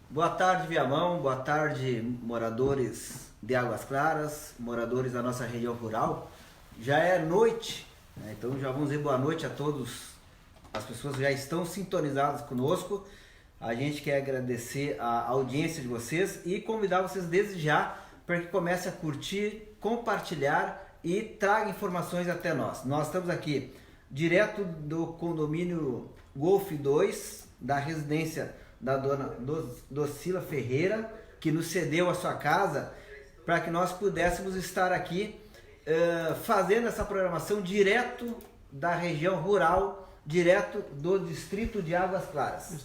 Boa tarde, Viamão. Boa tarde, moradores de Águas Claras, moradores da nossa região rural. Já é noite, né? Então já vamos dizer boa noite a todos. As pessoas já estão sintonizadas conosco. A gente quer agradecer a audiência de vocês e convidar vocês desde já para que comecem a curtir, compartilhar e traga informações até nós. Nós estamos aqui direto do condomínio Golf 2, da residência da dona Docila Ferreira, que nos cedeu a sua casa para que nós pudéssemos estar aqui fazendo essa programação direto da região rural, direto do distrito de Águas Claras.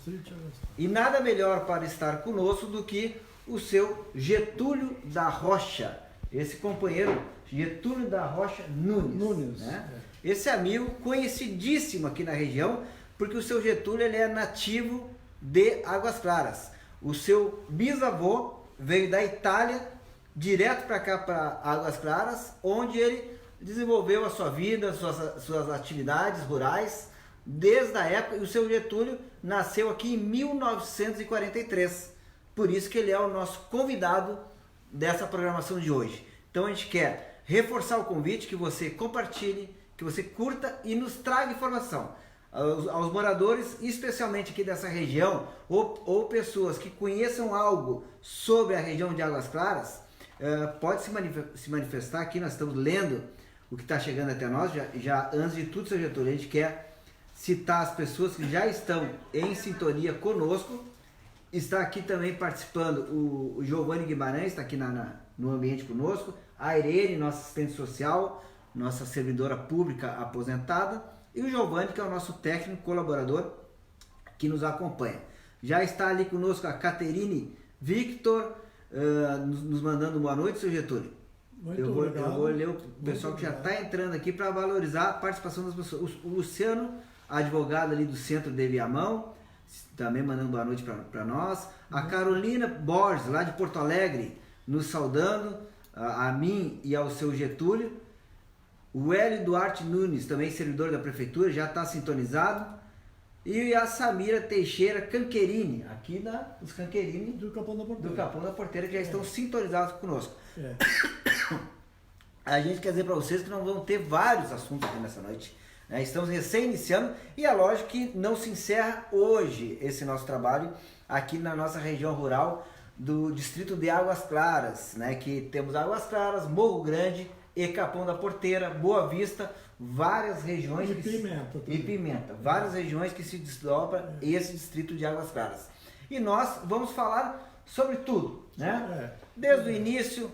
E nada melhor para estar conosco do que o seu Getúlio da Rocha, esse companheiro Getúlio da Rocha Nunes, né? Esse amigo conhecidíssimo aqui na região, porque o seu Getúlio ele é nativo de Águas Claras. O seu bisavô veio da Itália direto para cá, para Águas Claras, onde ele desenvolveu a sua vida, suas atividades rurais desde a época. E o seu Getúlio nasceu aqui em 1943, por isso que ele é o nosso convidado dessa programação de hoje. Então a gente quer reforçar o convite, que você compartilhe, que você curta e nos traga informação. Aos moradores, especialmente aqui dessa região, ou pessoas que conheçam algo sobre a região de Águas Claras, pode se manifestar aqui. Nós estamos lendo o que está chegando até nós. Já antes de tudo, seu Getúlio, a gente quer citar as pessoas que já estão em sintonia conosco. Está aqui também participando o Giovanni Guimarães, está aqui no ambiente conosco, a Irene, nossa assistente social, nossa servidora pública aposentada, e o Giovanni, que é o nosso técnico colaborador que nos acompanha. Já está ali conosco a Caterine Victor, nos mandando boa noite, seu Getúlio. Eu vou ler o pessoal que já está entrando aqui para valorizar a participação das pessoas. O Luciano, advogado ali do centro de Viamão, também mandando boa noite para nós. A Carolina Borges, lá de Porto Alegre, nos saudando, a mim e ao seu Getúlio. O Hélio Duarte Nunes, também servidor da prefeitura, já está sintonizado. E a Samira Teixeira Canquerini, aqui dos Canquerini do Capão da Porteira, que já estão sintonizados conosco. A gente quer dizer para vocês que nós vamos ter vários assuntos aqui nessa noite. Estamos recém-iniciando e é lógico que não se encerra hoje esse nosso trabalho aqui na nossa região rural do distrito de Águas Claras, né? Que temos Águas Claras, Morro Grande e Capão da Porteira, Boa Vista, várias regiões e Pimenta, várias regiões que se desdobra esse distrito de Águas Claras. E nós vamos falar sobre tudo, né? Desde o início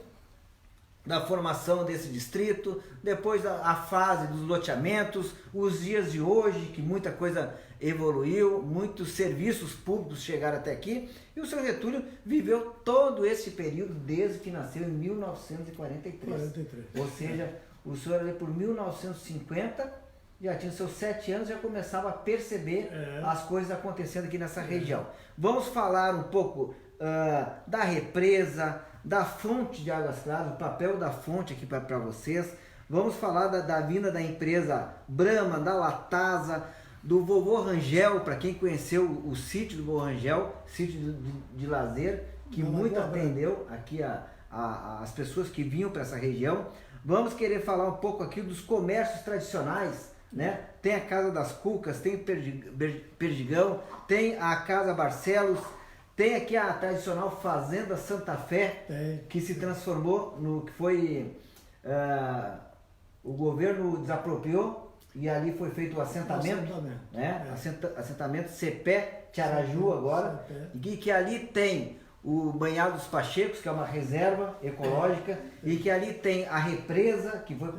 da formação desse distrito, depois a fase dos loteamentos, os dias de hoje, que muita coisa evoluiu, muitos serviços públicos chegaram até aqui, e o seu Getúlio viveu todo esse período desde que nasceu em 1943. Ou seja, o senhor ali por 1950 já tinha seus 7 anos, já começava a perceber as coisas acontecendo aqui nessa região. Vamos falar um pouco da represa, da fonte de Águas Claras, o papel da fonte aqui para vocês. Vamos falar da vinda da empresa Brahma, da Latasa, do Vovô Rangel, para quem conheceu o sítio do Vovô Rangel, sítio de lazer, que muito atendeu aqui as pessoas que vinham para essa região. Vamos querer falar um pouco aqui dos comércios tradicionais, né? Tem a Casa das Cucas, tem Perdigão, tem a Casa Barcelos, tem aqui a tradicional Fazenda Santa Fé, que se transformou no que foi... o governo desapropriou e ali foi feito o assentamento, né? Assentamento Cepé, Tiaraju agora, e que ali tem o Banhado dos Pachecos, que é uma reserva ecológica, e que ali tem a represa, que foi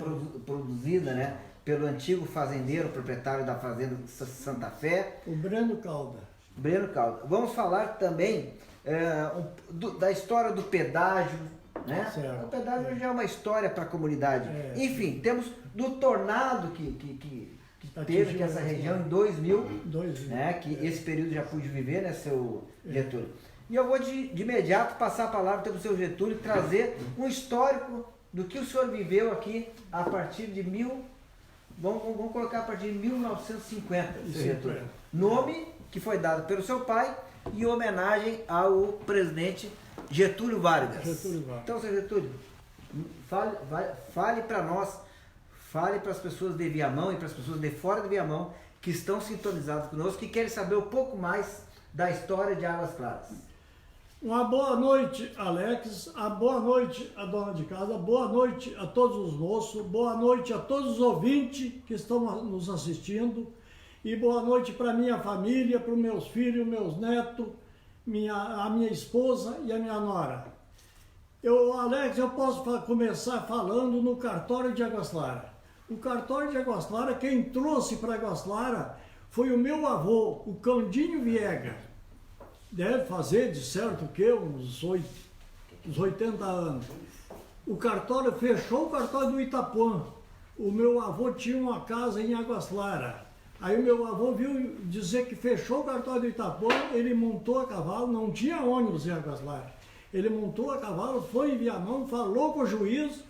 produzida, né, pelo antigo fazendeiro, proprietário da Fazenda Santa Fé. O Breno Calda. Vamos falar também da história do pedágio, né? O pedágio já é uma história para a comunidade. Enfim, temos do tornado que teve aqui essa região em 2000, né? Que esse período já pude viver, né, seu Getúlio? E eu vou de imediato passar a palavra para o seu Getúlio e trazer um histórico do que o senhor viveu aqui a partir de Vamos colocar a partir de 1950, seu Getúlio. Nome que foi dado pelo seu pai em homenagem ao presidente Getúlio Vargas. Getúlio Vargas. Então, seu Getúlio, fale para nós, fale para as pessoas de Viamão e para as pessoas de fora de Viamão que estão sintonizadas conosco, que querem saber um pouco mais da história de Águas Claras. Uma boa noite, Alex, boa noite a dona de casa, boa noite a todos os moços, boa noite a todos os ouvintes que estão nos assistindo e boa noite para minha família, para os meus filhos, meus netos, a minha esposa e a minha nora. Alex, eu posso começar falando no cartório de Águas Claras. O cartório de Águas Claras, quem trouxe para Águas Claras foi o meu avô, o Candinho Viega. Deve fazer, de certo que, uns 80 anos. O cartório fechou o cartório do Itapuã. O meu avô tinha uma casa em Águas Claras. Aí o meu avô viu dizer que fechou o cartório do Itapuã, ele montou a cavalo, não tinha ônibus em Águas Claras. Ele montou a cavalo, foi em Viamão, falou com o juiz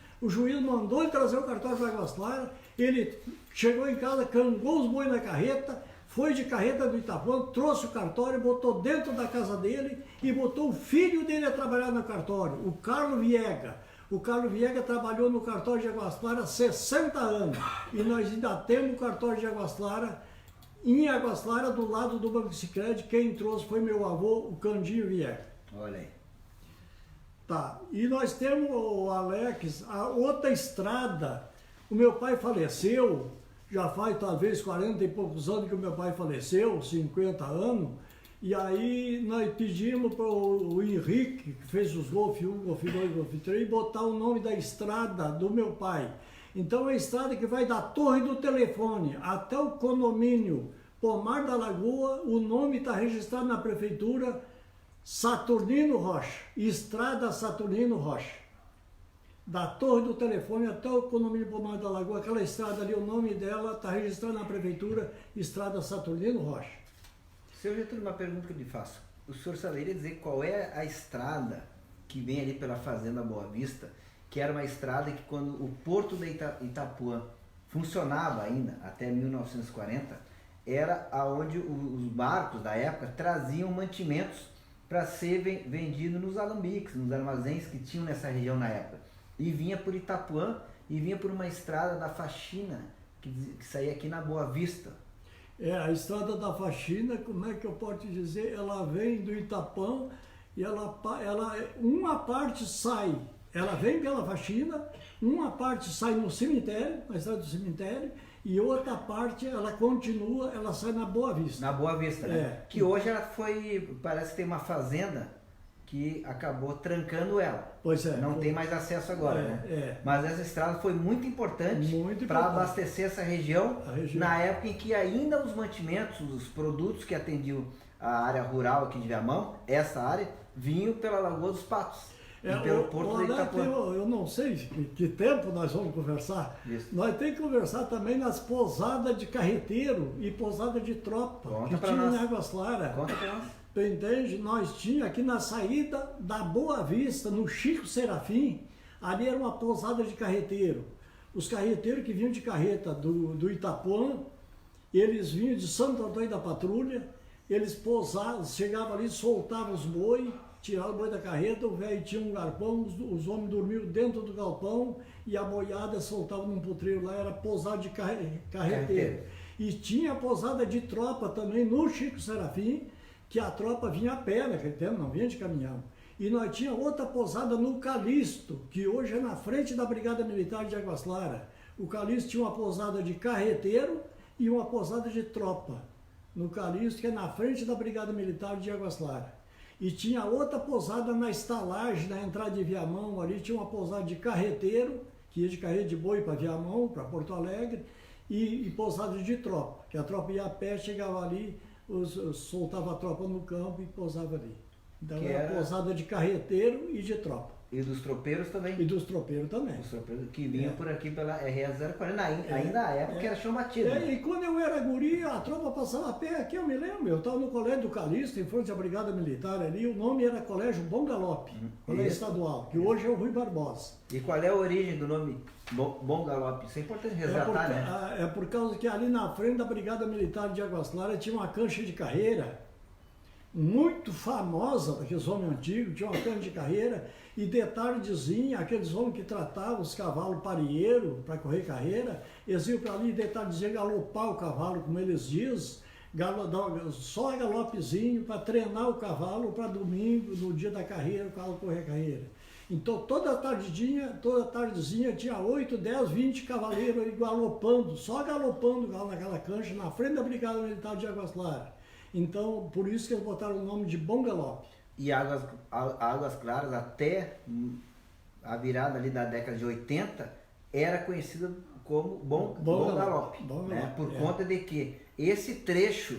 mandou ele trazer o cartório para Águas Claras, ele chegou em casa, cangou os bois na carreta, foi de carreta do Itapuã, trouxe o cartório, botou dentro da casa dele e botou o filho dele a trabalhar no cartório, o Carlos Viega. O Carlos Viega trabalhou no cartório de Águas Claras 60 anos e nós ainda temos o cartório de Águas Claras em Águas Claras, do lado do Banco Sicredi. Quem trouxe foi meu avô, o Candinho Viega. Olha aí. Tá, e nós temos, Alex, a outra estrada. O meu pai faleceu, já faz talvez 40 e poucos anos que o meu pai faleceu, 50 anos, e aí nós pedimos para o Henrique, que fez os Golf 1, Golf 2, Golf 3, botar o nome da estrada do meu pai. Então é a estrada que vai da Torre do Telefone até o condomínio Pomar da Lagoa, o nome está registrado na prefeitura, Saturnino Rocha, Estrada Saturnino Rocha. Da Torre do Telefone até o condomínio Pomar da Lagoa, aquela estrada ali, o nome dela está registrado na prefeitura, Estrada Saturnino Rocha. Seu Getúlio, uma pergunta que eu lhe faço. O senhor saberia dizer qual é a estrada que vem ali pela Fazenda Boa Vista, que era uma estrada que quando o Porto de Itapuã funcionava ainda, até 1940, era aonde os barcos da época traziam mantimentos para ser vendido nos alambiques, nos armazéns que tinham nessa região na época. E vinha por Itapuã e vinha por uma estrada da Faxina, que saía aqui na Boa Vista. A estrada da Faxina, como é que eu posso te dizer? Ela vem do Itapuã e uma parte sai, ela vem pela Faxina, uma parte sai no cemitério, na estrada do cemitério, e outra parte, ela continua, ela sai na Boa Vista. Na Boa Vista, né? Que hoje ela parece que tem uma fazenda que acabou trancando ela. Pois é. Não tem mais acesso agora, né? Mas essa estrada foi muito importante para abastecer essa região, na época em que ainda os mantimentos, os produtos que atendiam a área rural aqui de Viamão, essa área, vinham pela Lagoa dos Patos. E pelo Porto de Itapuã. Eu não sei que tempo nós vamos conversar. Isso. Nós temos que conversar também nas pousadas de carreteiro e pousadas de tropa. Conta que tinha em Águas Claras. Conta pra nós. Tu entende? Nós tínhamos aqui na saída da Boa Vista, no Chico Serafim, ali era uma pousada de carreteiro. Os carreteiros que vinham de carreta do Itapuã, eles vinham de Santo Antônio da Patrulha, eles pousavam, chegavam ali, soltavam os boi, tiraram o boi da carreta, o velho tinha um galpão, os homens dormiam dentro do galpão e a boiada soltava num potreiro lá, era pousada de carreteiro. E tinha a pousada de tropa também no Chico Serafim, que a tropa vinha a pé naquele tempo, não vinha de caminhão. E nós tínhamos outra pousada no Calixto, que hoje é na frente da Brigada Militar de Águas Claras. O Calixto tinha uma pousada de carreteiro e uma pousada de tropa. No Calixto, que é na frente da Brigada Militar de Águas Claras. E tinha outra pousada na estalagem, na entrada de Viamão, ali tinha uma pousada de carreteiro, que ia de carreta de boi para Viamão, para Porto Alegre, e pousada de tropa, que a tropa ia a pé, chegava ali, soltava a tropa no campo e pousava ali. Então era pousada de carreteiro e de tropa. E dos tropeiros também? E dos tropeiros também. Os tropeiros que vinham por aqui pela RS 040, ainda na época era chamativo. E quando eu era guri, a tropa passava a pé aqui, eu me lembro. Eu estava no colégio do Calixto, em frente à Brigada Militar ali, o nome era Colégio Bom Galope, colégio estadual, que hoje é o Rui Barbosa. E qual é a origem do nome Bom Galope? Isso é importante resgatar, né? É por causa que ali na frente da Brigada Militar de Águas Claras tinha uma cancha de carreira, muito famosa daqueles homens antigos, tinha uma cana de carreira, e de tardezinha, aqueles homens que tratavam os cavalos parieiros para correr carreira, eles iam para ali de tardezinha galopar o cavalo, como eles dizem, só galopezinho para treinar o cavalo para domingo, no dia da carreira, o cavalo correr carreira. Então toda tardezinha tinha 8, 10, 20 cavaleiros aí galopando, só galopando naquela cancha, na frente da Brigada Militar de Águas Claras. Então, por isso que eles botaram o nome de Bom Galope. E Águas Claras, até a virada ali da década de 80, era conhecida como Bom Galope, né? Por conta de que esse trecho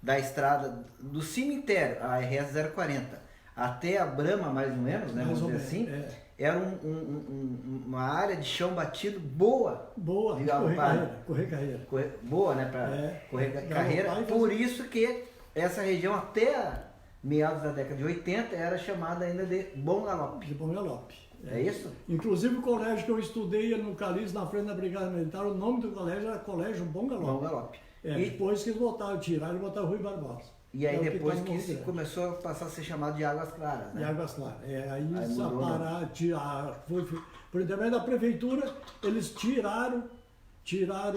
da estrada do cemitério, a RS 040, até a Brama, mais ou menos, né? Vamos dizer assim, era uma área de chão batido boa. Boa, de correr carreira. Boa, né? Para correr carreira. Por isso que essa região, até meados da década de 80, era chamada ainda de Bom Galope. De Bom Galope. É isso? Inclusive o colégio que eu estudei no Caliz, na frente da Brigada Militar, o nome do colégio era Colégio Bom Galope. Bom Galope. Depois que eles tiraram e botaram Rui Barbosa. E aí depois que isso começou a passar a ser chamado de Águas Claras, né? De Águas Claras. Aí por intermédio da prefeitura, eles tiraram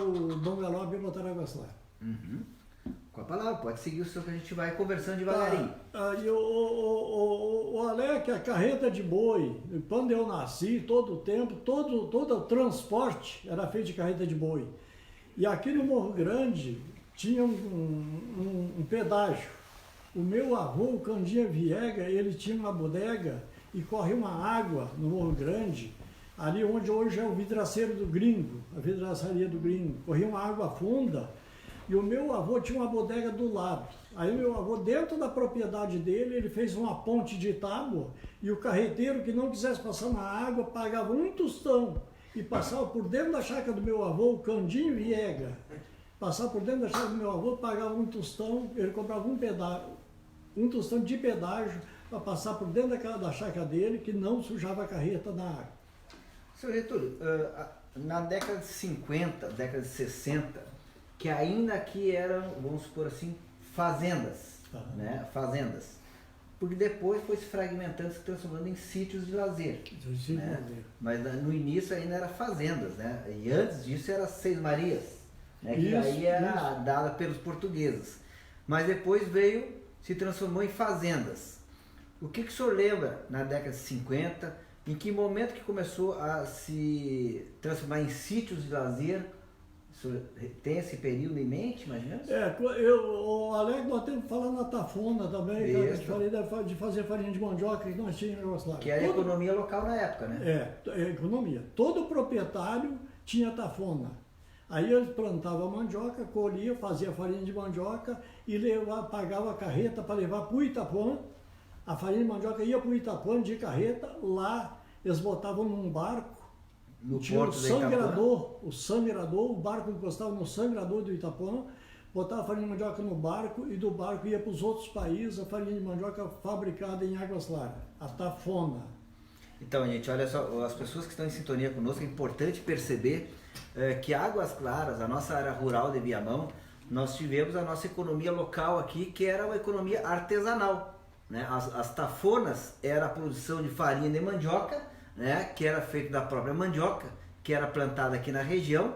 o Bom Galope e botaram Águas Claras. Uhum. Com a palavra, pode seguir o seu que a gente vai conversando devagarinho. Aí o Alec, a carreta de boi, quando eu nasci, todo o tempo, todo o transporte era feito de carreta de boi. E aqui no Morro Grande tinha um pedágio. O meu avô, o Candinha Viega, ele tinha uma bodega e corria uma água no Morro Grande, ali onde hoje é o vidraceiro do Gringo, a vidraçaria do Gringo. Corria uma água funda e o meu avô tinha uma bodega do lado. Aí o meu avô, dentro da propriedade dele, ele fez uma ponte de tábua e o carreteiro que não quisesse passar na água pagava um tostão e passava por dentro da chácara do meu avô, o Candinho Viega. Passava por dentro da chácara do meu avô, pagava um tostão, ele comprava um tostão de pedágio para passar por dentro da chácara dele, que não sujava a carreta na água. Senhor Getúlio, na década de 50, década de 60, que ainda aqui eram, vamos supor assim, fazendas, né? Fazendas. Porque depois foi se fragmentando, se transformando em sítios de lazer. Né? Mas no início ainda era fazendas, né? E antes disso era Seis Marias, né? Que aí era dada pelos portugueses. Mas depois se transformou em fazendas. O que o senhor lembra na década de 50? Em que momento que começou a se transformar em sítios de lazer? O senhor tem esse período em mente, mais ou menos? O Alex, nós temos que falar na tafona também, que eu te falei de fazer farinha de mandioca que nós tínhamos lá. Que era a economia local na época, né? Economia. Todo proprietário tinha tafona. Aí ele plantava mandioca, colhia, fazia farinha de mandioca e pagava a carreta para levar para o Itapuã. A farinha de mandioca ia para o Itapuã de carreta, lá eles botavam num barco, tinha o sangrador, o barco encostava no sangrador do Itapuã, botava a farinha de mandioca no barco e do barco ia para os outros países a farinha de mandioca fabricada em Águas Claras, a tafona. Então, gente, olha só, as pessoas que estão em sintonia conosco, é importante perceber que Águas Claras, a nossa área rural de Viamão, nós tivemos a nossa economia local aqui, que era uma economia artesanal. Né? As tafonas era a produção de farinha de mandioca, né? Que era feita da própria mandioca, que era plantada aqui na região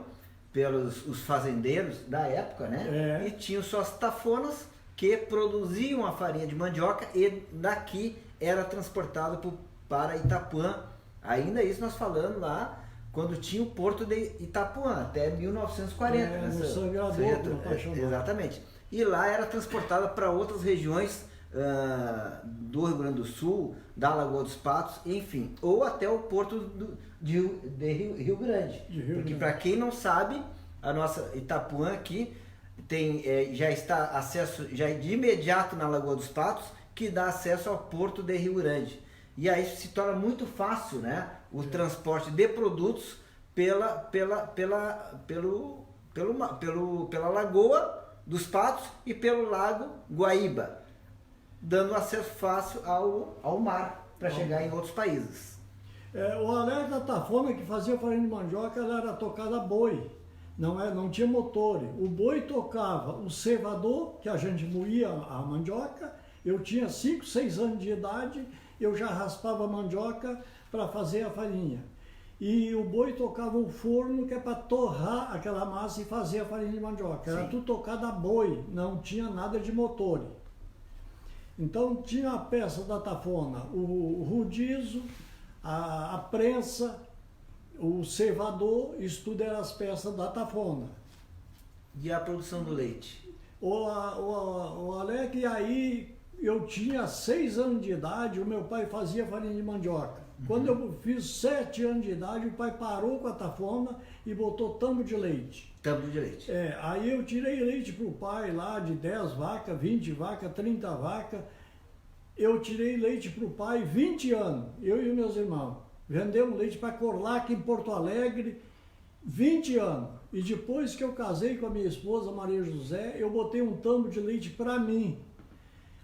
pelos os fazendeiros da época, né? E tinham suas tafonas que produziam a farinha de mandioca e daqui era transportado para Itapuã. Ainda isso nós falando lá quando tinha o porto de Itapuã, até 1940. No sangrador, exatamente. E lá era transportada para outras regiões do Rio Grande do Sul, da Lagoa dos Patos, enfim, ou até o porto de Rio Grande. Porque para quem não sabe, a nossa Itapuã aqui tem, já está acesso já de imediato na Lagoa dos Patos, que dá acesso ao porto de Rio Grande. E aí se torna muito fácil, né, o transporte de produtos pela Lagoa dos Patos e pelo Lago Guaíba, dando acesso fácil ao mar para chegar em outros países. O Alex da tafona que fazia farinha de mandioca, ela era tocada a boi, não tinha motor. O boi tocava o cevador, que a gente moía a mandioca, Eu tinha 5, 6 anos de idade, eu já raspava a mandioca para fazer a farinha. E o boi tocava um forno que é para torrar aquela massa e fazer a farinha de mandioca. Era tudo tocado a boi, não tinha nada de motor. Então tinha a peça da tafona, o rudizo, a prensa, o cevador, isso tudo eram as peças da tafona. E a produção do leite? O Alec, e aí eu tinha 6 anos de idade, o meu pai fazia farinha de mandioca. Quando eu fiz 7 anos de idade, o pai parou com a tafona e botou tambo de leite. Tambo de leite. Aí eu tirei leite para o pai lá de 10 vacas, 20 vacas, 30 vacas. Eu tirei leite para o pai 20 anos, eu e meus irmãos. Vendemos leite para Corlac em Porto Alegre, 20 anos. E depois que eu casei com a minha esposa, Maria José, eu botei um tambo de leite para mim.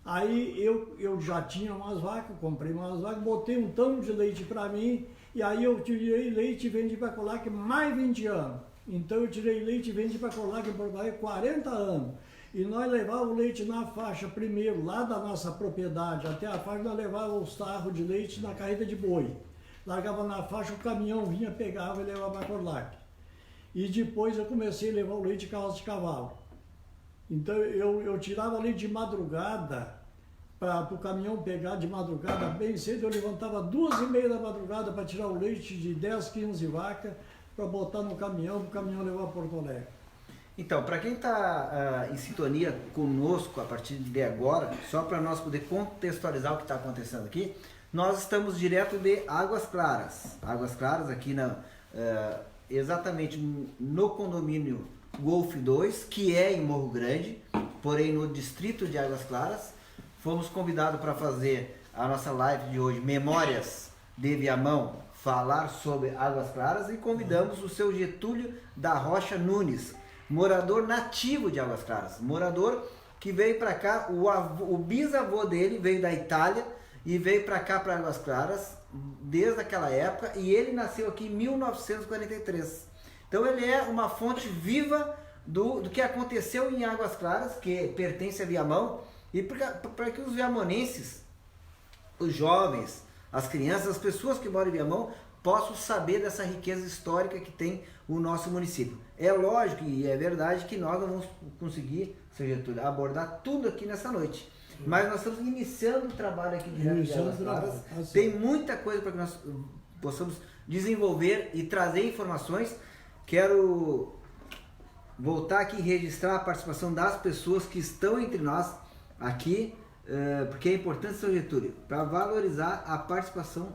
Aí eu já tinha umas vacas, comprei umas vacas, botei um tambo de leite para mim, e aí eu tirei leite e vendi para Corlac mais 20 anos. Então eu tirei leite e vendi para Corlac em Porto Alegre 40 anos. E nós levávamos o leite na faixa primeiro, lá da nossa propriedade, até a faixa nós levávamos os tarros de leite na carreta de boi. Largava na faixa, o caminhão vinha, pegava e levava para Corlac. E depois eu comecei a levar o leite de carroça de cavalo. Então eu tirava leite de madrugada, para o caminhão pegar de madrugada bem cedo. Eu levantava 2h30 da madrugada para tirar o leite de 10, 15 vacas, para botar no caminhão, para o caminhão levar a Porto Alegre. Então, para quem está em sintonia conosco a partir de agora, só para nós poder contextualizar o que está acontecendo aqui, nós estamos direto de Águas Claras. Águas Claras aqui exatamente no condomínio Golf 2, que é em Morro Grande, porém no distrito de Águas Claras. Fomos convidados para fazer a nossa live de hoje, Memórias de Viamão, falar sobre Águas Claras, e convidamos o seu Getúlio da Rocha Nunes, morador nativo de Águas Claras, morador que veio para cá, o bisavô dele veio da Itália e veio para cá, para Águas Claras, desde aquela época, e ele nasceu aqui em 1943. Então ele é uma fonte viva do que aconteceu em Águas Claras, que pertence a Viamão, e para que os viamonenses, os jovens, as crianças, as pessoas que moram em Viamão, possam saber dessa riqueza histórica que tem o nosso município. É lógico e é verdade que nós não vamos conseguir, seu Getúlio, abordar tudo aqui nessa noite. Mas nós estamos iniciando o trabalho aqui direto de Águas Claras. Tem muita coisa para que nós possamos desenvolver e trazer informações. Quero voltar aqui e registrar a participação das pessoas que estão entre nós aqui, porque é importante, seu Getúlio, para valorizar a participação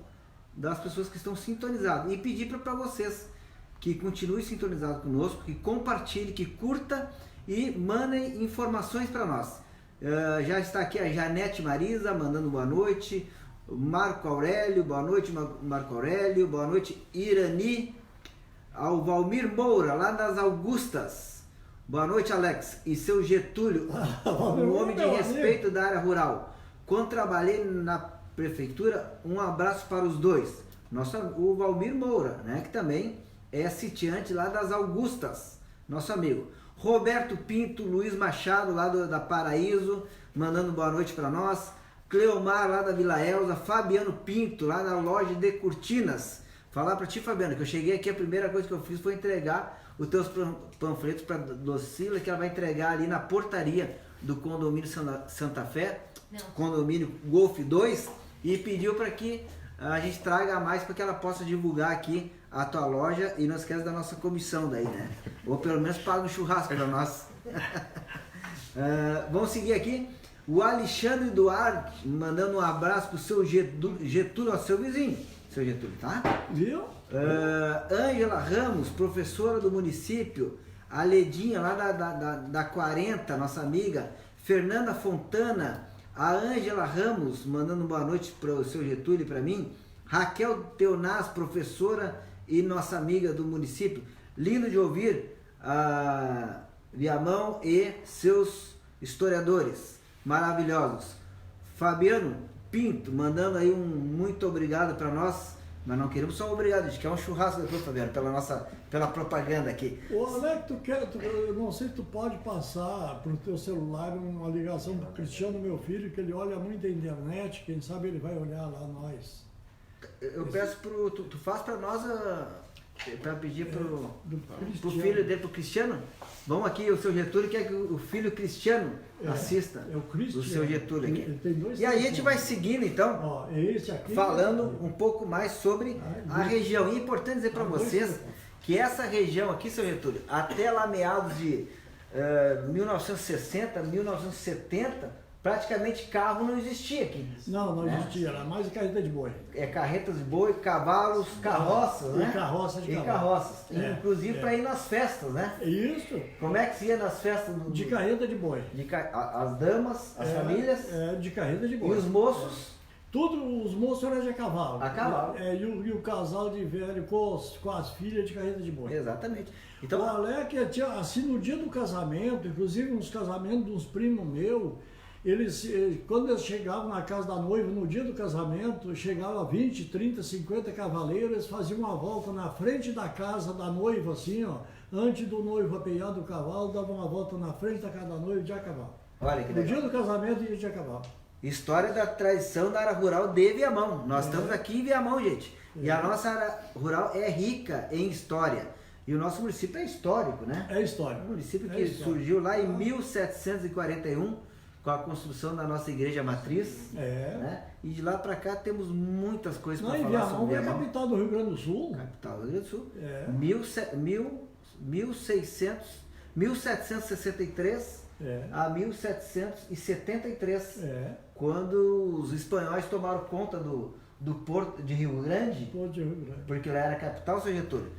das pessoas que estão sintonizadas, e pedir para vocês que continuem sintonizados conosco, que compartilhem, que curta e mandem informações para nós. Já está aqui a Janete Marisa mandando boa noite, Marco Aurélio, boa noite Marco Aurélio, boa noite Irani, ao Valmir Moura, lá das Augustas, boa noite Alex, e seu Getúlio, um homem de respeito da área rural. Quando trabalhei na prefeitura, um abraço para os dois. O Valmir Moura, né, que também é sitiante lá das Augustas, nosso amigo. Roberto Pinto, Luiz Machado, lá da Paraíso, mandando boa noite para nós. Cleomar, lá da Vila Elza. Fabiano Pinto, lá da loja de cortinas. Falar para ti, Fabiano, que eu cheguei aqui, a primeira coisa que eu fiz foi entregar os teus panfletos para Docila, que ela vai entregar ali na portaria do condomínio Santa Fé, condomínio Golf 2, e pediu para que a gente traga mais para que ela possa divulgar aqui a tua loja, e não esquece da nossa comissão daí, né? Ou pelo menos paga um churrasco para nós. Vamos seguir aqui. O Alexandre Duarte mandando um abraço pro seu Getúlio, ao seu vizinho, seu Getúlio, tá? Viu? Ângela Ramos, professora do município. A Ledinha lá da 40, nossa amiga. Fernanda Fontana. A Ângela Ramos mandando boa noite para o seu Getúlio e para mim. Raquel Teonaz, professora e nossa amiga do município. Lindo de ouvir a Viamão e seus historiadores maravilhosos. Fabiano Pinto mandando aí um muito obrigado para nós, Nós não queremos só obrigado, a gente quer um churrasco depois, Fabiano, pela propaganda aqui. Ô Alex, eu não sei se tu pode passar pro teu celular uma ligação pro Cristiano, meu filho, que ele olha muito a internet, quem sabe ele vai olhar lá nós. Eu peço tu faz para nós para pedir pro filho dele, pro Cristiano. Vamos aqui, o seu Getúlio quer que o filho Cristiano assista o Cristiano, o seu Getúlio aqui. Ele tem dois e aí a gente vai seguindo então, ó, esse aqui, falando um pouco mais sobre a região. E é importante dizer para vocês que essa região aqui, seu Getúlio, até lá meados de 1960, 1970, praticamente carro não existia aqui. Não existia, era mais carreta de boi. Carretas de boi, cavalos, carroças, né? E carroças. Inclusive para ir nas festas, né? Isso. Como é que se ia nas festas? De carreta de boi. As damas, as famílias. De carreta de boi. E os moços? Tudo, os moços eram de cavalo. A cavalo. E o casal de velho com as filhas de carreta de boi. Exatamente. Então, o Alex, assim, no dia do casamento, inclusive nos casamentos de uns primos meus, quando eles chegavam na casa da noiva, no dia do casamento, chegava 20, 30, 50 cavaleiros, eles faziam uma volta na frente da casa da noiva, assim, ó, antes do noivo apear do cavalo, davam uma volta na frente da casa da noiva de a cavalo. Olha que legal. No dia do casamento ia de a cavalo. História da tradição da área rural de Viamão. Nós estamos aqui em Viamão, gente. E a nossa área rural é rica em história. E o nosso município é histórico, né? É histórico. Um município que surgiu lá em 1741, com a construção da nossa igreja matriz, né? E de lá para cá temos muitas coisas para falar sobre Viamão. É a capital do Rio Grande do Sul. Capital do Rio Grande do Sul. 1763 a 1773, quando os espanhóis tomaram conta do Porto de Rio Grande, porque lá era a capital, seu Getúlio.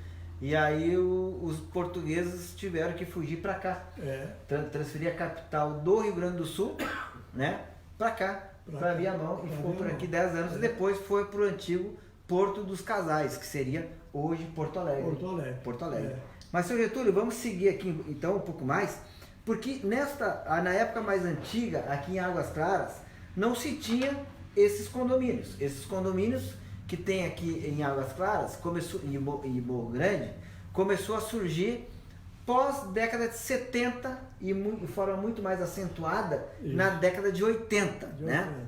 E aí os portugueses tiveram que fugir para cá, transferir a capital do Rio Grande do Sul, né, para cá, para Viamão, e ficou por aqui 10 anos, e depois foi para o antigo Porto dos Casais, que seria hoje Porto Alegre. Porto Alegre. Mas, seu Getúlio, vamos seguir aqui então um pouco mais, porque na época mais antiga, aqui em Águas Claras, não se tinha esses condomínios. Esses condomínios que tem aqui em Águas Claras, começou em Morro Grande, começou a surgir pós década de 70 e de forma muito mais acentuada na década de 80, né?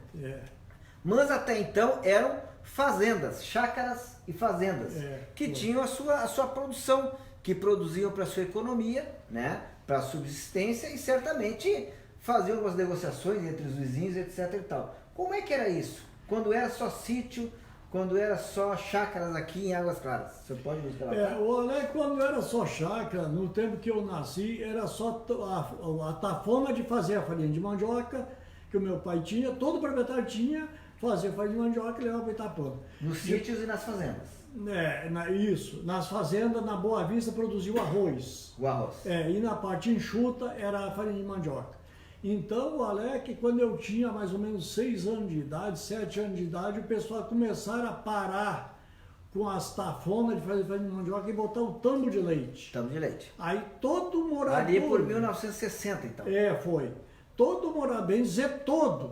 Mas até então eram fazendas, chácaras e fazendas, que tinham a sua produção, que produziam para a sua economia, né? Para a subsistência e certamente faziam algumas negociações entre os vizinhos, etc. e tal. Como é que era isso? Quando era só sítio, quando era só chácaras aqui em Águas Claras? Você pode nos falar? Quando era só chácara, no tempo que eu nasci, era só a tafona de fazer a farinha de mandioca, que o meu pai tinha, todo proprietário tinha, fazia farinha de mandioca e levava para Itapona. Nos sítios e nas fazendas? Isso. Nas fazendas, na Boa Vista, produzia o arroz. O arroz. E na parte enxuta era a farinha de mandioca. Então, o Alex, quando eu tinha mais ou menos 6 anos de idade, 7 anos de idade, o pessoal começaram a parar com as tafonas de fazer farinha de mandioca e botar o tambo de leite. Tambo de leite. Aí todo morador... Ali por 1960, então. Foi. Todo morador, bem dizer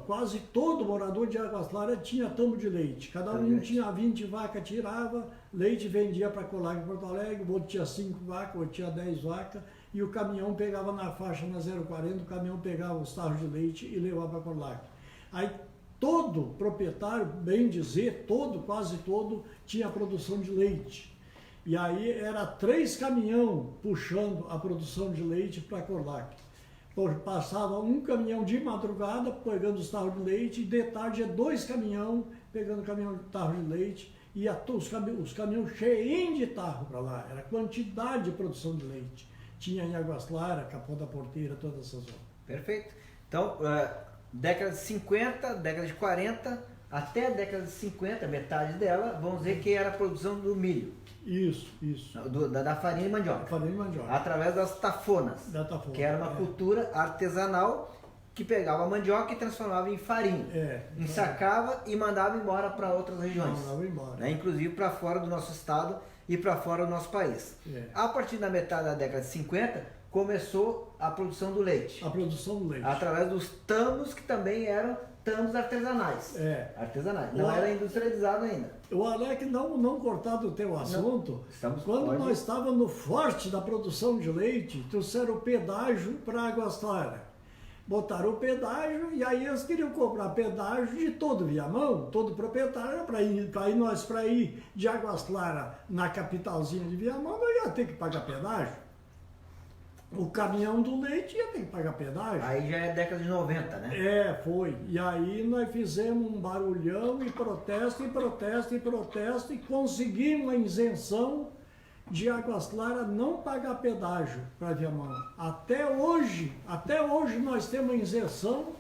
quase todo morador de Águas Claras tinha tambo de leite. Cada um tinha 20 vacas, tirava, leite vendia para colar em Porto Alegre, o outro tinha 5 vacas, o outro tinha 10 vacas, e o caminhão pegava na faixa na 040, o caminhão pegava os tarros de leite e levava para Colac. Aí todo proprietário, bem dizer, quase todo, tinha produção de leite. E aí era 3 caminhão puxando a produção de leite para Colac. Passava um caminhão de madrugada pegando os tarros de leite, e de tarde 2 caminhões pegando o caminhão de tarro de leite, e os caminhões cheios de tarro para lá. Era quantidade de produção de leite. Tinha em Águas Claras, Capão da Porteira, todas essas zonas. Perfeito. Então, década de 50, década de 40, até a década de 50, metade dela, vamos dizer que era a produção do milho. Isso. Da farinha de mandioca. Farinha de mandioca. Através das tafonas. Que era uma cultura artesanal que pegava a mandioca e transformava em farinha. Ensacava e mandava embora para outras regiões. Mandava embora. Né? Inclusive para fora do nosso estado e para fora do nosso país. A partir da metade da década de 50, começou a produção do leite. A produção do leite. Através dos tambos, que também eram montamos artesanais. Artesanais. Não O- era industrializado ainda. O Alec, não cortar do teu assunto, quando nós estávamos no forte da produção de leite, trouxeram o pedágio para Águas Claras. Botaram o pedágio e aí eles queriam cobrar pedágio de todo Viamão, todo proprietário, para ir de Águas Claras na capitalzinha de Viamão, não ia ter que pagar pedágio. O caminhão do leite ia ter que pagar pedágio. Aí já é década de 90, né? Foi. E aí nós fizemos um barulhão e protesto, e conseguimos a isenção de Águas Claras não pagar pedágio para Viamão. Até hoje nós temos a isenção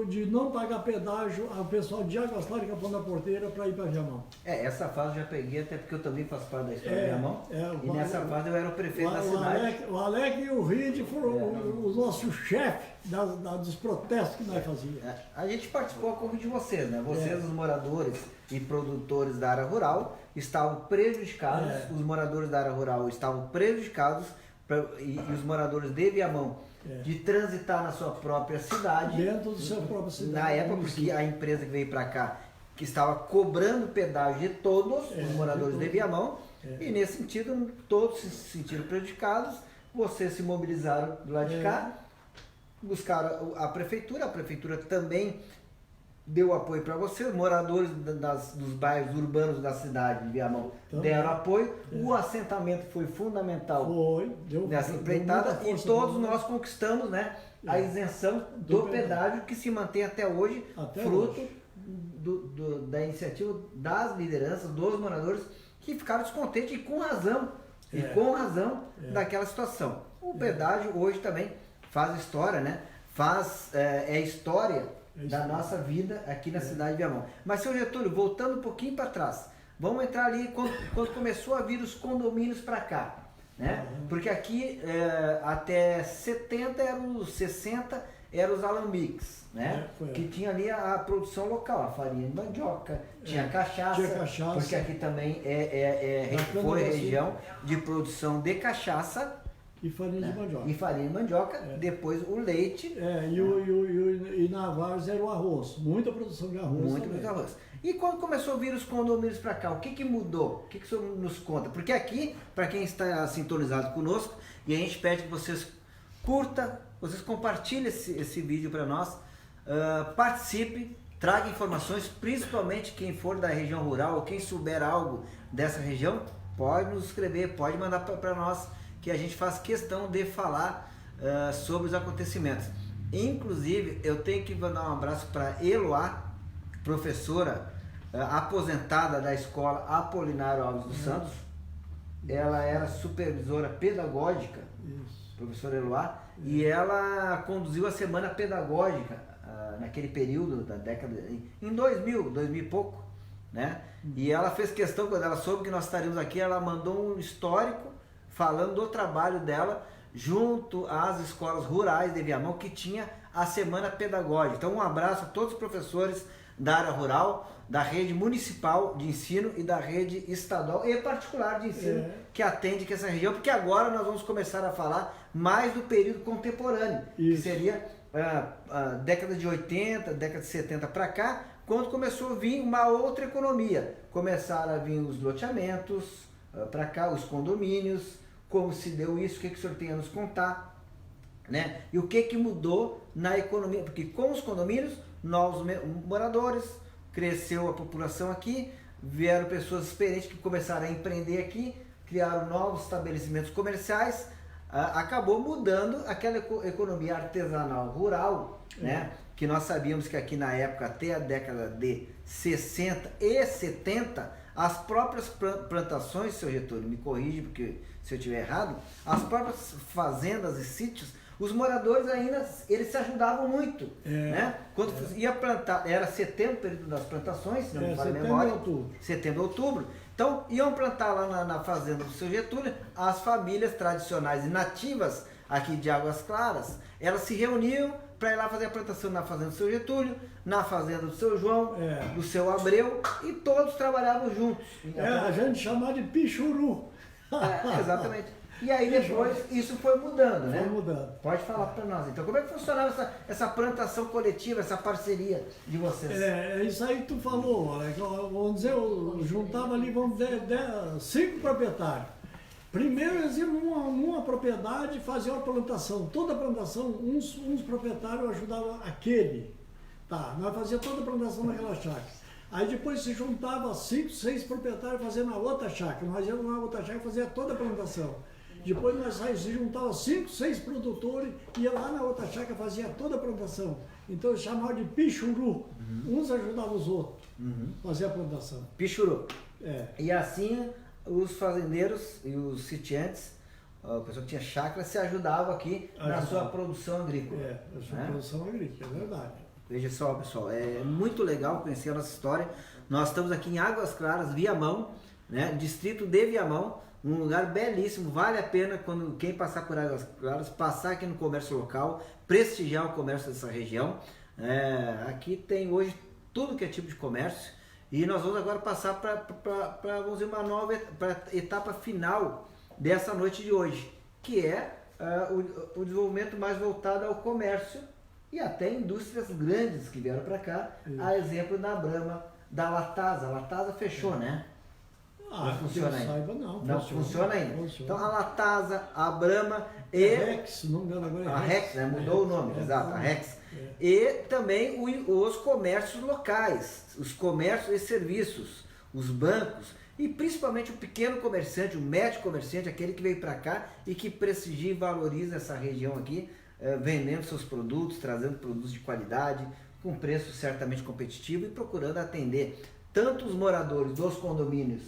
de não pagar pedágio ao pessoal de Águas Claras e Capão da Porteira para ir para Viamão. Essa fase eu já peguei, até porque eu também faço parte da história de Viamão. E nessa fase eu era o prefeito da cidade. O Alec e o Ride foram o nosso chefe dos protestos que nós fazíamos. A gente participou a convite de vocês, né? Vocês, os moradores e produtores da área rural, estavam prejudicados, os moradores da área rural estavam prejudicados e os moradores de Viamão de transitar na sua própria cidade. Dentro do seu próprio cidade. Na época, porque a empresa que veio para cá, que estava cobrando pedágio de todos os moradores de Viamão, e nesse sentido, todos se sentiram prejudicados, vocês se mobilizaram do lado de cá, buscaram a prefeitura também deu apoio para vocês, moradores dos bairros urbanos da cidade de Viamão deram apoio, o assentamento foi fundamental nessa empreitada e todos nós conquistamos, né, a isenção do pedágio que se mantém até hoje, fruto da iniciativa das lideranças, dos moradores que ficaram descontentes e com razão, daquela situação. O pedágio hoje também faz história, né? É história da nossa vida aqui na cidade de Viamão. Mas, seu Getúlio, voltando um pouquinho para trás, vamos entrar ali quando começou a vir os condomínios para cá, né? Porque aqui até 60 eram os alambiques, né? Que tinha ali a produção local, a farinha de mandioca, tinha cachaça, porque aqui também foi região de produção de cachaça, e farinha de mandioca. E farinha de mandioca, depois o leite. E na Várzea era o arroz. Muita produção de arroz. Muito arroz. E quando começou a vir os condomínios para cá, o que mudou? O que o senhor nos conta? Porque aqui, para quem está sintonizado conosco, e a gente pede que vocês curtam, vocês compartilhem esse vídeo para nós, participe, traga informações, principalmente quem for da região rural ou quem souber algo dessa região, pode nos escrever, pode mandar para nós, que a gente faz questão de falar sobre os acontecimentos. Inclusive, eu tenho que mandar um abraço para Eloá, professora aposentada da escola Apolinário Alves dos Santos. Ela era supervisora pedagógica, professora Eloá, e ela conduziu a semana pedagógica naquele período da década, em 2000 e pouco, né? E ela fez questão, quando ela soube que nós estaríamos aqui, ela mandou um histórico falando do trabalho dela junto às escolas rurais de Viamão, que tinha a semana pedagógica. Então, um abraço a todos os professores da área rural, da rede municipal de ensino e da rede estadual e particular de ensino que atende essa região, porque agora nós vamos começar a falar mais do período contemporâneo, que seria a década de 80, década de 70 para cá, quando começou a vir uma outra economia. Começaram a vir os loteamentos para cá, os condomínios. Como se deu isso, o que o senhor tem a nos contar, né? E o que mudou na economia, porque com os condomínios, novos moradores, cresceu a população aqui, vieram pessoas experientes que começaram a empreender aqui, criaram novos estabelecimentos comerciais, acabou mudando aquela economia artesanal rural, né? Que nós sabíamos que aqui na época, até a década de 60 e 70, as próprias plantações, seu Getúlio, me corrige porque se eu estiver errado, as próprias fazendas e sítios, os moradores ainda, eles se ajudavam muito, né? Quando ia plantar, era setembro, período das plantações, se não me falha a memória, setembro, outubro, então iam plantar lá na fazenda do seu Getúlio, as famílias tradicionais e nativas aqui de Águas Claras, elas se reuniam para ir lá fazer a plantação na fazenda do seu Getúlio, na fazenda do seu João, do seu Abreu, e todos trabalhavam juntos. A gente chamava de pichuru. Exatamente. E aí depois isso foi mudando, né? Foi mudando. Pode falar para nós. Então, como é que funcionava essa plantação coletiva, essa parceria de vocês? É isso aí que tu falou, Alex. Vamos dizer, eu juntava ali, vamos dizer, 5 proprietários. Primeiro eles iam numa propriedade fazer uma plantação. Toda a plantação, uns proprietários ajudavam aquele. Tá, nós fazíamos toda a plantação naquela chácara. Aí depois se juntava 5, 6 proprietários fazendo a outra chácara. Nós íamos na outra chácara fazer toda a plantação. Depois nós se juntava 5, 6 produtores e ia lá na outra chácara fazia toda a plantação. Então eles chamavam de pichuru. Uns ajudavam os outros a fazer a plantação. Pichuru. É. E assim os fazendeiros e os sitiantes, a pessoa que tinha chácara, se ajudavam aqui na sua produção agrícola. A sua produção agrícola, é verdade. Veja só, pessoal, é muito legal conhecer a nossa história. Nós estamos aqui em Águas Claras, Viamão, né? Distrito de Viamão, um lugar belíssimo. Vale a pena quando quem passar por Águas Claras, passar aqui no comércio local, prestigiar o comércio dessa região. Aqui tem hoje tudo que é tipo de comércio. E nós vamos agora passar para vamos dizer, uma nova etapa final dessa noite de hoje, que é o desenvolvimento mais voltado ao comércio e até indústrias grandes que vieram para cá, a exemplo da Brahma, da Latasa. A Latasa fechou, né? Não funciona ainda. Saiba, não funciona ainda. Funciona. Então a Latasa, a Brahma e a Rex, não me engano agora. A Rex, né? Mudou o nome, exato, a Rex. E também os comércios locais, os comércios e serviços, os bancos e principalmente o pequeno comerciante, o médio comerciante, aquele que veio para cá e que prestigia e valoriza essa região aqui, vendendo seus produtos, trazendo produtos de qualidade, com preço certamente competitivo e procurando atender tanto os moradores dos condomínios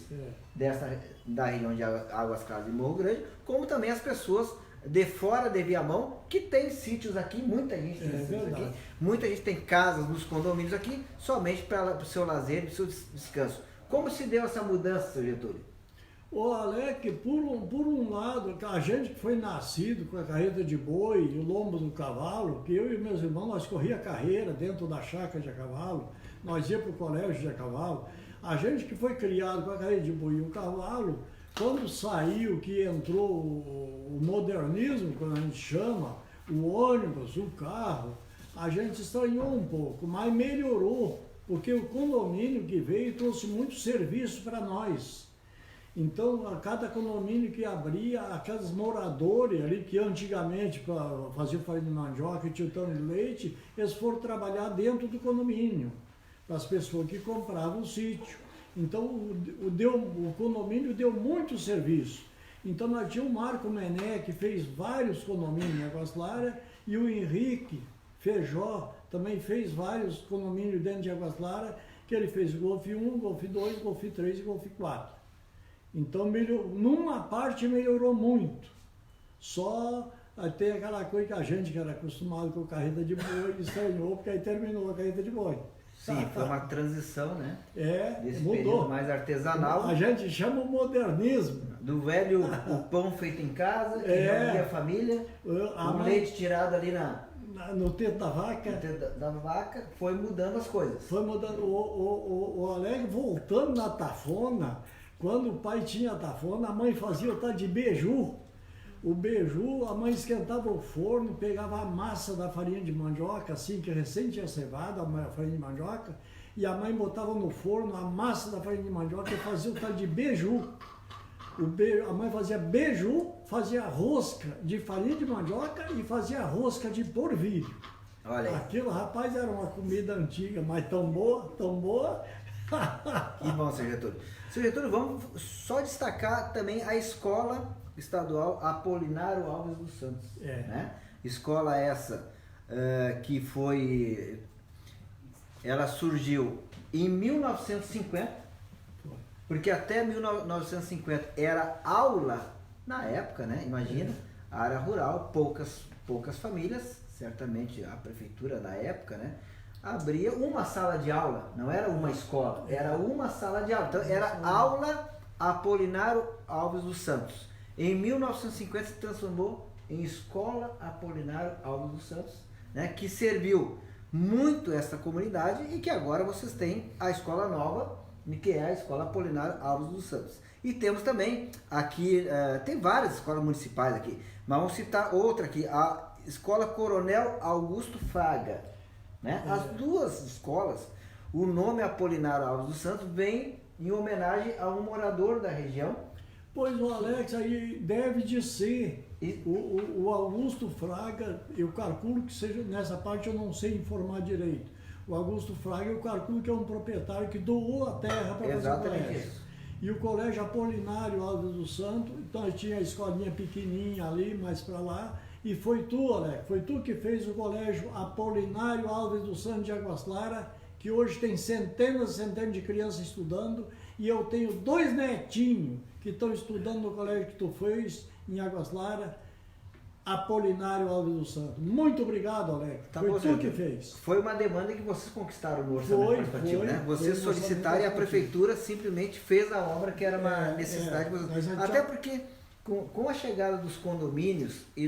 da região de Águas Claras e Morro Grande, como também as pessoas de fora de Viamão, que tem sítios aqui, muita gente tem sítios aqui, muita gente tem casas nos condomínios aqui, somente para o seu lazer e o seu descanso. Como se deu essa mudança, seu Getúlio? Ô Alec, por um lado, a gente que foi nascido com a carreta de boi e o lombo do cavalo, que eu e meus irmãos, nós corria carreira dentro da chácara de cavalo, nós ia para o colégio de cavalo, a gente que foi criado com a carreta de boi e o cavalo, quando saiu, que entrou o modernismo, quando a gente chama, o ônibus, o carro, a gente estranhou um pouco, mas melhorou, porque o condomínio que veio trouxe muito serviço para nós. Então, a cada condomínio que abria, aqueles moradores ali que antigamente faziam farinha de mandioca e tiltão de leite, eles foram trabalhar dentro do condomínio, para as pessoas que compravam o sítio. Então, o condomínio deu muito serviço. Então, nós tínhamos o Marco Mené, que fez vários condomínios em Águas Claras, e o Henrique Feijó também fez vários condomínios dentro de Águas Claras, que ele fez Golf 1, Golf 2, Golf 3 e Golf 4. Então, numa parte melhorou muito. Só tem aquela coisa que a gente que era acostumado com carreta de boi estranhou, porque aí terminou a carreta de boi. Sim, foi uma transição, né? Desse mudou. Período mais artesanal. A gente chama o modernismo. Do velho, o pão feito em casa, que reunia a família, o leite tirado ali no teto da vaca. No teto da vaca, foi mudando as coisas. Foi mudando. O Alegre, voltando na tafona, quando o pai tinha a tafona, a mãe fazia o tal de beiju. O beiju, a mãe esquentava o forno, pegava a massa da farinha de mandioca, assim, que recém tinha cevado, a farinha de mandioca, e a mãe botava no forno a massa da farinha de mandioca e fazia o tal de beiju. A mãe fazia beiju, fazia rosca de farinha de mandioca e fazia rosca de porvilho. Olha aí. Aquilo, rapaz, era uma comida antiga, mas tão boa, tão boa. Que bom, seu Getúlio. Seu Getúlio, vamos só destacar também a Escola Estadual Apolinário Alves dos Santos. Né? Escola essa que foi... Ela surgiu em 1950, porque até 1950 era aula, na época, né? Imagina, área rural, poucas famílias, certamente a prefeitura da época, né? Abria uma sala de aula, não era uma escola, era uma sala de aula. Então era Aula Apolinário Alves dos Santos. Em 1950 se transformou em Escola Apolinário Alves dos Santos, né? Que serviu muito essa comunidade e que agora vocês têm a escola nova, que é a Escola Apolinário Alves dos Santos. E temos também aqui, tem várias escolas municipais aqui, mas vamos citar outra aqui, a Escola Coronel Augusto Fraga. Né? As duas escolas, o nome Apolinário Alves dos Santos vem em homenagem a um morador da região. Pois o Alex aí deve de ser o Augusto Fraga, eu calculo que seja, nessa parte eu não sei informar direito. O Augusto Fraga, eu calculo que é um proprietário que doou a terra para fazer o colégio. Isso. E o colégio Apolinário Alves dos Santos, então tinha a escolinha pequenininha ali, mais para lá, e foi tu, Alex, foi tu que fez o colégio Apolinário Alves dos Santos de Águas Claras, que hoje tem centenas e centenas de crianças estudando, e eu tenho 2 netinhos que estão estudando no colégio que tu fez, em Águas Claras, Apolinário Alves dos Santos. Muito obrigado, Alex. Tá foi bom, tu que fez. Foi uma demanda que vocês conquistaram no orçamento participativo, né? Vocês solicitaram e a prefeitura simplesmente fez a obra que era uma necessidade. Até porque com a chegada dos condomínios e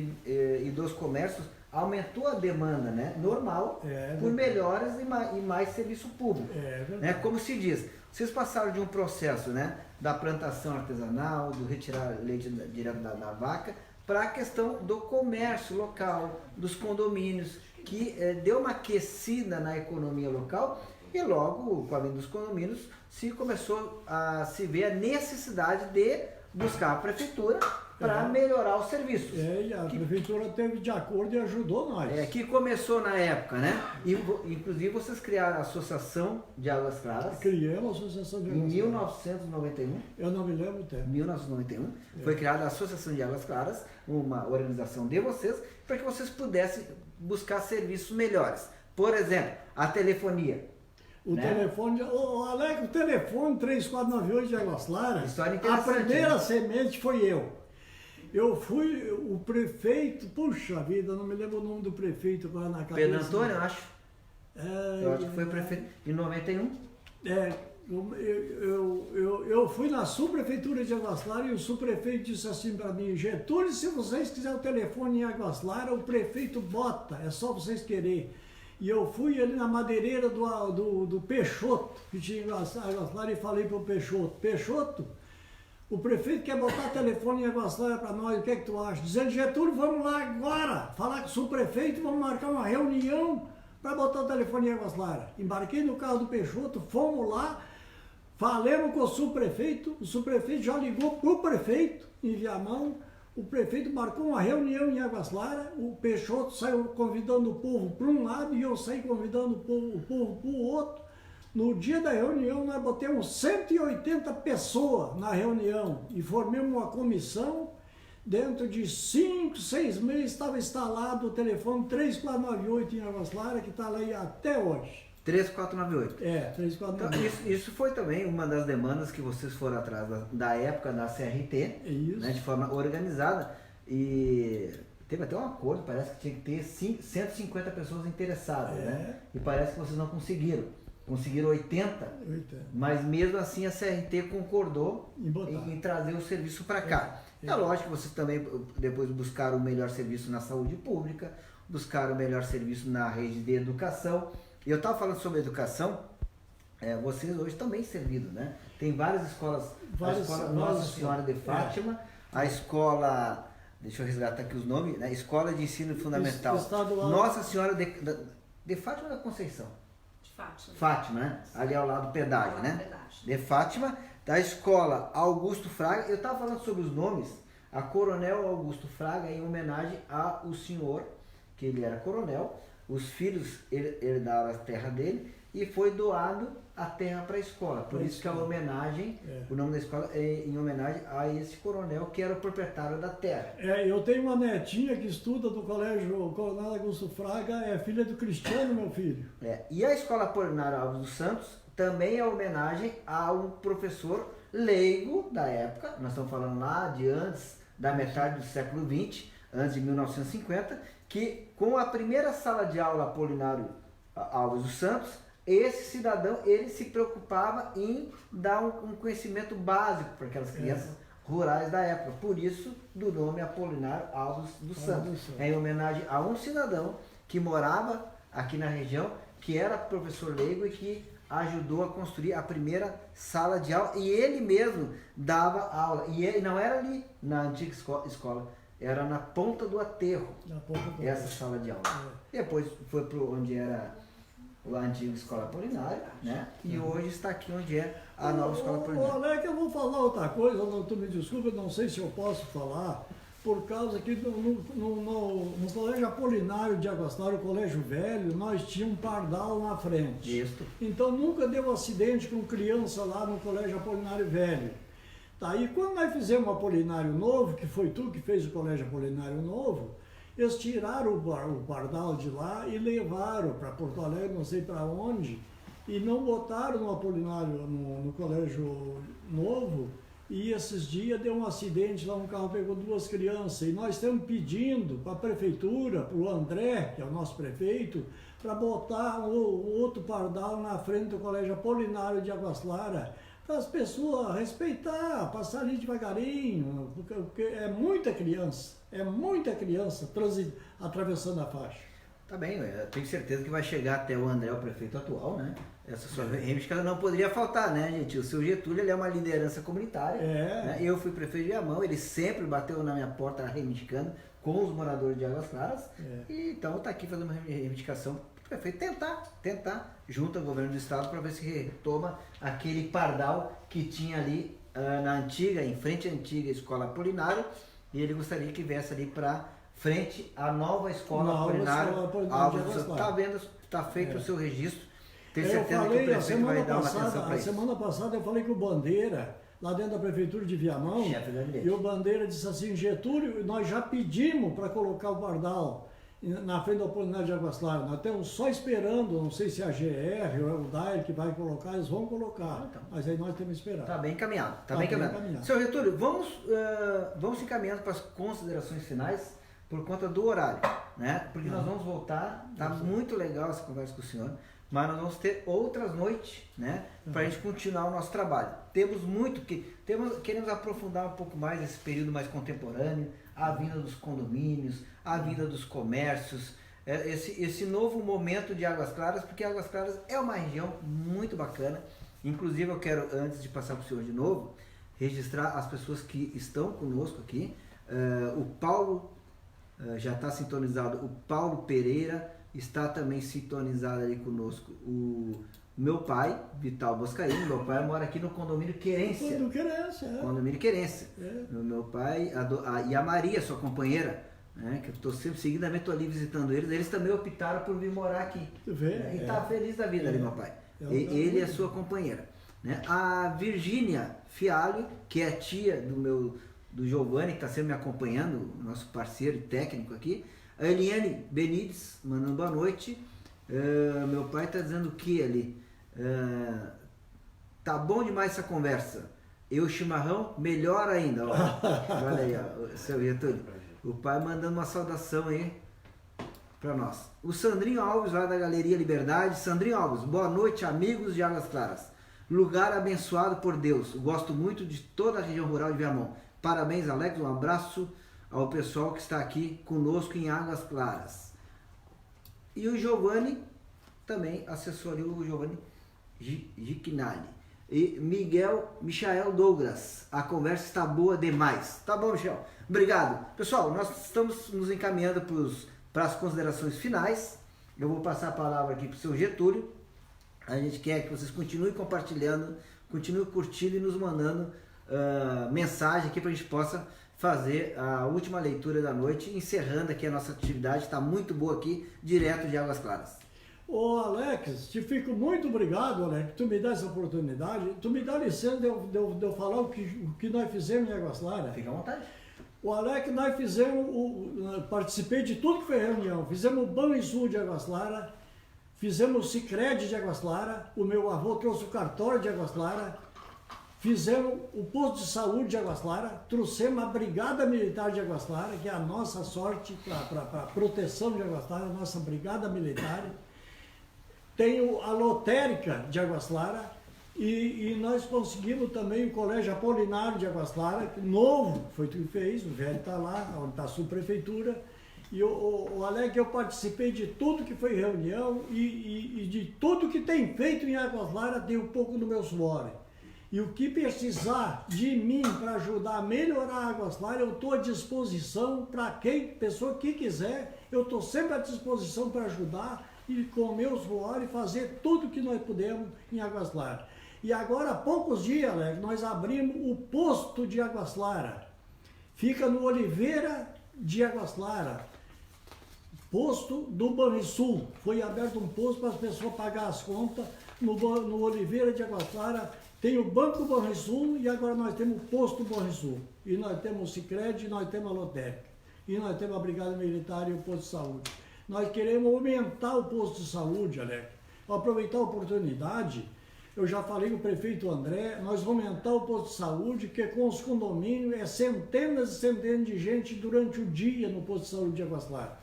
dos comércios, aumentou a demanda, né? Normal, por melhoras e mais serviço público. Né? Como se diz, vocês passaram de um processo, né, da plantação artesanal, do retirar leite direto da vaca, para a questão do comércio local, dos condomínios, que deu uma aquecida na economia local e logo, com a vinda dos condomínios, se começou a se ver a necessidade de buscar a prefeitura para melhorar os serviços. E a prefeitura teve de acordo e ajudou nós. Que começou na época, né? Inclusive vocês criaram a Associação de Águas Claras. Criamos a Associação de Águas Claras. Em 1991. Eu não me lembro o tempo. 1991. Foi criada a Associação de Águas Claras, uma organização de vocês, para que vocês pudessem buscar serviços melhores. Por exemplo, a telefonia. O telefone, Alex, o telefone 3498 de Águas Claras, a primeira semente foi eu. Eu fui o prefeito, puxa vida, não me lembro o nome do prefeito agora na cabeça. Pedro Antônio, eu acho. Eu acho que foi prefeito em 91. Eu fui na subprefeitura de Águas Claras e o subprefeito disse assim para mim: Getúlio, se vocês quiserem o telefone em Águas Claras, o prefeito bota, é só vocês quererem. E eu fui ali na madeireira do Peixoto, que tinha em Águas Claras, e falei para o Peixoto, o prefeito quer botar telefone em Águas Claras para nós, o que é que tu acha? Dizendo: Getúlio, vamos lá agora, falar com o subprefeito, vamos marcar uma reunião para botar o telefone em Águas Claras. Embarquei no carro do Peixoto, fomos lá, falamos com o subprefeito já ligou para o prefeito em Viamão, o prefeito marcou uma reunião em Águas Claras, o Peixoto saiu convidando o povo para um lado e eu saí convidando o povo para o outro. No dia da reunião, nós botamos 180 pessoas na reunião e formamos uma comissão. Dentro de 5, 6 meses estava instalado o telefone 3498 em Águas Claras, que está lá até hoje. 3498. 3498. Então, isso foi também uma das demandas que vocês foram atrás da época da CRT, né, de forma organizada. E teve até um acordo, parece que tinha que ter 150 pessoas interessadas, né? E parece que vocês não conseguiram. Conseguiram 80, mas mesmo assim a CRT concordou em trazer o serviço para cá. É lógico que vocês também depois buscaram o melhor serviço na saúde pública, buscaram o melhor serviço na rede de educação. E eu estava falando sobre educação, vocês hoje também servidos, né? Tem várias escolas, a escola Nossa Senhora de Fátima, a escola, deixa eu resgatar aqui os nomes, né? Escola de Ensino Fundamental Nossa Senhora de Fátima da Conceição. Fátima, né? Ali ao lado do pedágio, né? De Fátima, da escola Augusto Fraga. Eu estava falando sobre os nomes. A Coronel Augusto Fraga em homenagem ao senhor, que ele era coronel. Os filhos herdaram a terra dele e foi doado a terra para a escola. Por isso que a homenagem, o nome da escola é em homenagem a esse coronel que era o proprietário da terra. Eu tenho uma netinha que estuda no colégio Coronel Augusto Fraga, é filha do Cristiano, meu filho. E a escola Apolinário Alves dos Santos também é homenagem a um professor leigo da época, nós estamos falando lá de antes da metade do século XX, antes de 1950, que com a primeira sala de aula Apolinário Alves dos Santos, esse cidadão, ele se preocupava em dar um conhecimento básico para aquelas crianças rurais da época. Por isso, do nome Apolinário Alves dos Santos. É em homenagem a um cidadão que morava aqui na região, que era professor leigo e que ajudou a construir a primeira sala de aula, e ele mesmo dava aula, e ele não era ali na antiga escola, era na Ponta do Aterro, essa sala de aula. Depois foi para onde era a antiga escola Apolinária, né? E hoje está aqui onde é a nova escola Apolinária. Alex, eu vou falar outra coisa, tu me desculpa, não sei se eu posso falar, por causa que no Colégio Apolinário de Águas Claras, o Colégio Velho, nós tínhamos um pardal na frente. Isso. Então nunca deu acidente com criança lá no Colégio Apolinário Velho. Tá, e quando nós fizemos o Apolinário Novo, que foi tu que fez o Colégio Apolinário Novo, eles tiraram o pardal de lá e levaram para Porto Alegre, não sei para onde, e não botaram no Apolinário, no Colégio Novo, e esses dias deu um acidente lá, um carro pegou 2 crianças, e nós estamos pedindo para a prefeitura, para o André, que é o nosso prefeito, para botar o outro pardal na frente do Colégio Apolinário de Águas Claras, para as pessoas respeitar, passar ali devagarinho, porque é muita criança atravessando a faixa. Tá bem, eu tenho certeza que vai chegar até o André, o prefeito atual, né? Essa sua reivindicação não poderia faltar, né, gente? O seu Getúlio, ele é uma liderança comunitária. Né? Eu fui prefeito de Viamão, ele sempre bateu na minha porta reivindicando com os moradores de Águas Claras. E então está aqui fazendo uma reivindicação para o prefeito tentar, junto ao governo do estado, para ver se retoma aquele pardal que tinha ali em frente à antiga escola Apolinária, e ele gostaria que viesse ali para frente à nova escola Apolinária. Está vendo, está feito o seu registro. Tenho certeza que o prefeito vai dar uma atenção para isso. A semana passada eu falei com o Bandeira, lá dentro da prefeitura de Viamão, e o Bandeira disse assim: Getúlio, nós já pedimos para colocar o pardal na frente do Apolinário de Águas Claras, nós estamos só esperando, não sei se é a GR ou é o DAIR que vai colocar, eles vão colocar, então, mas aí nós temos que esperar. Está bem encaminhado, está bem encaminhado. Seu Getúlio, vamos encaminhando para as considerações finais por conta do horário, né? Porque nós vamos voltar, tá muito legal essa conversa com o senhor, mas nós vamos ter outras noites, né, para a gente continuar o nosso trabalho. Temos muito, queremos aprofundar um pouco mais esse período mais contemporâneo, a vinda dos condomínios, a vinda dos comércios, esse novo momento de Águas Claras, porque Águas Claras é uma região muito bacana. Inclusive eu quero, antes de passar para o senhor de novo, registrar as pessoas que estão conosco aqui. O Paulo já está sintonizado, o Paulo Pereira está também sintonizado ali conosco, o meu pai, Vital Boscaini. Meu pai mora aqui no condomínio Querência. Condomínio Querência. Meu pai e a Maria, sua companheira, né, que eu estou sempre seguidamente, estou ali visitando eles também optaram por vir morar aqui. E está feliz da vida ali, meu pai. Ele é sua companheira. Né? A Virgínia Fialho, que é a tia do Giovanni, que está sempre me acompanhando, nosso parceiro e técnico aqui. A Eliane Benides, mandando boa noite. Meu pai está dizendo que ali, tá bom demais essa conversa. E o chimarrão, melhor ainda. Ó. Olha aí, ó, seu Getúlio. O pai mandando uma saudação aí para nós. O Sandrinho Alves, lá da Galeria Liberdade. Sandrinho Alves, boa noite, amigos de Águas Claras. Lugar abençoado por Deus. Gosto muito de toda a região rural de Viamão. Parabéns, Alex. Um abraço ao pessoal que está aqui conosco em Águas Claras. E o Giovanni, também acessou ali o Giovanni Giquinali. E Michael Douglas, a conversa está boa demais. Tá bom, Michel? Obrigado. Pessoal, nós estamos nos encaminhando para as considerações finais. Eu vou passar a palavra aqui para o seu Getúlio. A gente quer que vocês continuem compartilhando, continuem curtindo e nos mandando mensagem aqui para a gente possa fazer a última leitura da noite, encerrando aqui a nossa atividade. Está muito boa aqui, direto de Águas Claras. Ô Alex, te fico muito obrigado, Alex, tu me dá essa oportunidade, tu me dá licença de eu falar o que nós fizemos em Águas Claras. Fica à vontade. O Alex, nós fizemos, participei de tudo que foi reunião, fizemos o Banrisul de Águas Claras, fizemos o Sicredi de Águas Claras, o meu avô trouxe o cartório de Águas Claras, fizemos o posto de saúde de Águas Claras, trouxemos a Brigada Militar de Águas Claras, que é a nossa sorte para a proteção de Águas Claras, a nossa Brigada Militar. Tem a lotérica de Águas Claras e nós conseguimos também o Colégio Apolinário de Águas Claras, novo, foi tu que fez, o velho está lá, onde está a subprefeitura. E o Alex, eu participei de tudo que foi reunião e de tudo que tem feito em Águas Claras, tem um pouco do meu suor. E o que precisar de mim para ajudar a melhorar Águas Claras, eu estou à disposição para pessoa que quiser, eu estou sempre à disposição para ajudar e com o meu suor e fazer tudo que nós pudermos em Águas Claras. E agora, há poucos dias, Alex, nós abrimos o posto de Águas Claras. Fica no Oliveira de Águas Claras. Posto do Banrisul. Foi aberto um posto para as pessoas pagar as contas no Oliveira de Águas Claras. Tem o Banco Banrisul e agora nós temos o Posto Banrisul. E nós temos o Sicredi, nós temos a Lotec. E nós temos a Brigada Militar e o Posto de Saúde. Nós queremos aumentar o posto de saúde, Alex. Aproveitar a oportunidade, eu já falei com o prefeito André, nós vamos aumentar o posto de saúde, que com os condomínios é centenas e centenas de gente durante o dia no posto de saúde de Águas Claras.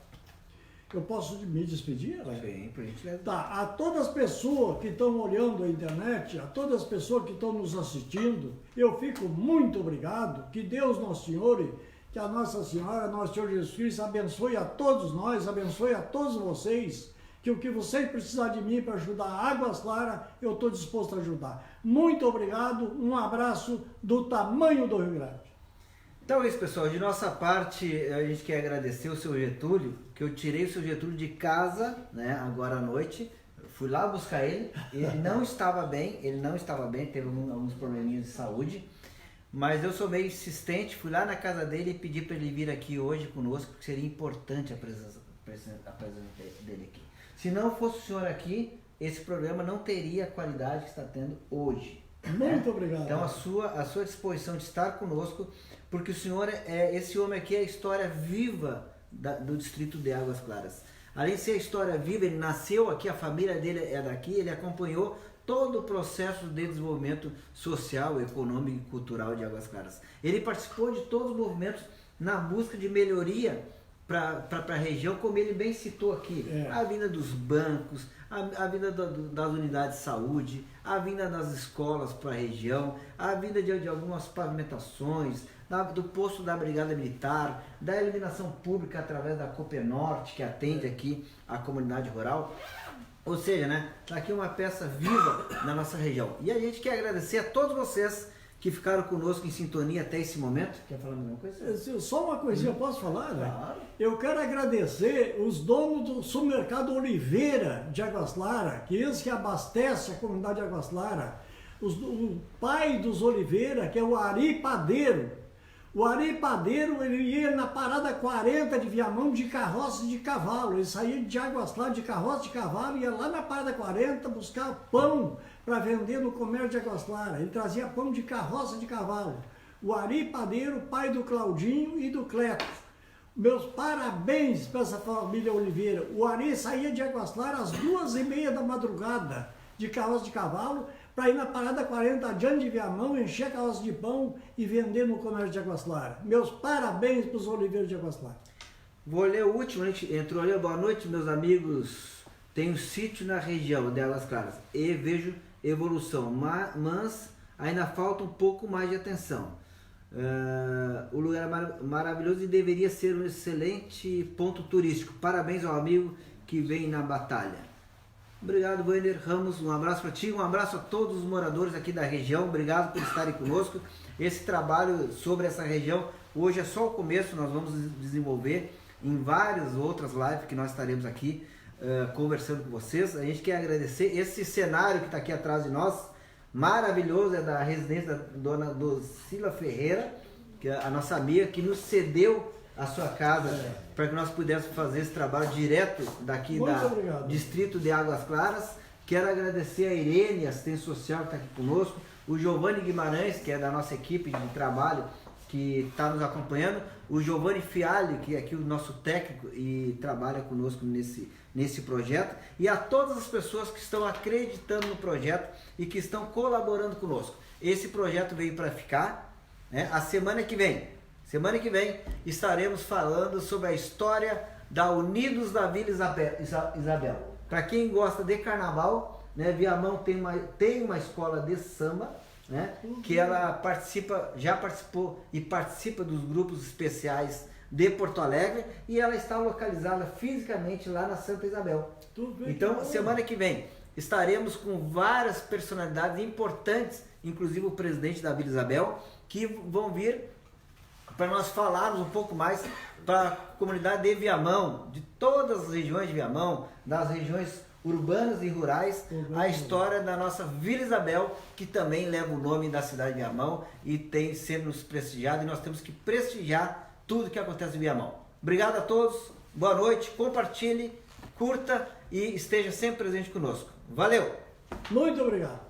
Eu posso me despedir, Alex? Sim, por gentileza. Tá, a todas as pessoas que estão olhando a internet, a todas as pessoas que estão nos assistindo, eu fico muito obrigado, que Deus Nosso Senhor, que a Nossa Senhora, Nosso Senhor Jesus Cristo abençoe a todos nós, abençoe a todos vocês, que o que vocês precisarem de mim para ajudar Águas Claras, eu estou disposto a ajudar. Muito obrigado, um abraço do tamanho do Rio Grande. Então é isso, pessoal. De nossa parte, a gente quer agradecer o seu Getúlio, que eu tirei o seu Getúlio de casa, né, agora à noite. Fui lá buscar ele, ele não estava bem, teve alguns probleminhas de saúde, mas eu sou meio insistente, fui lá na casa dele e pedi para ele vir aqui hoje conosco, porque seria importante a presença dele aqui. Se não fosse o senhor aqui, esse programa não teria a qualidade que está tendo hoje. Muito obrigado. Então a sua disposição de estar conosco, porque o senhor esse homem aqui é a história viva do distrito de Águas Claras. Além de ser a história viva, ele nasceu aqui, a família dele é daqui, ele acompanhou todo o processo de desenvolvimento social, econômico e cultural de Águas Claras. Ele participou de todos os movimentos na busca de melhoria para a região, como ele bem citou aqui, a vinda dos bancos, a vinda das unidades de saúde, a vinda das escolas para a região, a vinda de algumas pavimentações, do posto da Brigada Militar, da iluminação pública através da Copenorte, que atende aqui a comunidade rural. Ou seja, né, está aqui uma peça viva na nossa região. E a gente quer agradecer a todos vocês que ficaram conosco em sintonia até esse momento. Quer falar mais alguma coisa? Só uma coisinha, posso falar? Né? Claro. Eu quero agradecer os donos do supermercado Oliveira de Águas Claras, que eles que abastecem a comunidade de Águas Claras. O pai dos Oliveira, que é o Ari Padeiro. O Ari Padeiro, ele ia na parada 40 de Viamão de carroça de cavalo. Ele saía de Águas Claras de carroça de cavalo, ia lá na parada 40 buscar pão para vender no comércio de Águas Claras. Ele trazia pão de carroça de cavalo. O Ari Padeiro, pai do Claudinho e do Cleto. Meus parabéns para essa família Oliveira. O Ari saía de Águas Claras às 2h30 da madrugada de carroça de cavalo para ir na parada 40 adiante de Viamão, encher a carroça de pão e vender no comércio de Águas Claras. Meus parabéns para os Oliveiros de Águas Claras. Vou ler o último, a gente entrou ali. Boa noite, meus amigos. Tenho sítio na região de Águas Claras e vejo evolução, mas ainda falta um pouco mais de atenção. O lugar é maravilhoso e deveria ser um excelente ponto turístico. Parabéns ao amigo que vem na batalha. Obrigado, Wander Ramos, um abraço para ti, um abraço a todos os moradores aqui da região, obrigado por estarem conosco. Esse trabalho sobre essa região, hoje é só o começo, nós vamos desenvolver em várias outras lives que nós estaremos aqui conversando com vocês. A gente quer agradecer esse cenário que está aqui atrás de nós, maravilhoso, é da residência da dona Docila Ferreira, que é a nossa amiga, que nos cedeu a sua casa para que nós pudéssemos fazer esse trabalho direto daqui do Distrito de Águas Claras. Quero agradecer a Irene, assistente social, que está aqui conosco, o Giovanni Guimarães, que é da nossa equipe de trabalho, que está nos acompanhando, o Giovanni Fialli, que é aqui o nosso técnico e trabalha conosco nesse projeto, e a todas as pessoas que estão acreditando no projeto e que estão colaborando conosco. Esse projeto veio para ficar, né? A semana que vem estaremos falando sobre a história da Unidos da Vila Isabel. Para quem gosta de carnaval, né, Viamão tem uma escola de samba, né, que ela já participou e participa dos grupos especiais de Porto Alegre e ela está localizada fisicamente lá na Santa Isabel. Então, semana que vem, estaremos com várias personalidades importantes, inclusive o presidente da Vila Isabel, que vão vir para nós falarmos um pouco mais para a comunidade de Viamão, de todas as regiões de Viamão, das regiões urbanas e rurais, a história da nossa Vila Isabel, que também leva o nome da cidade de Viamão e tem sendo prestigiado, e nós temos que prestigiar tudo que acontece em Viamão. Obrigado a todos, boa noite, compartilhe, curta e esteja sempre presente conosco. Valeu! Muito obrigado!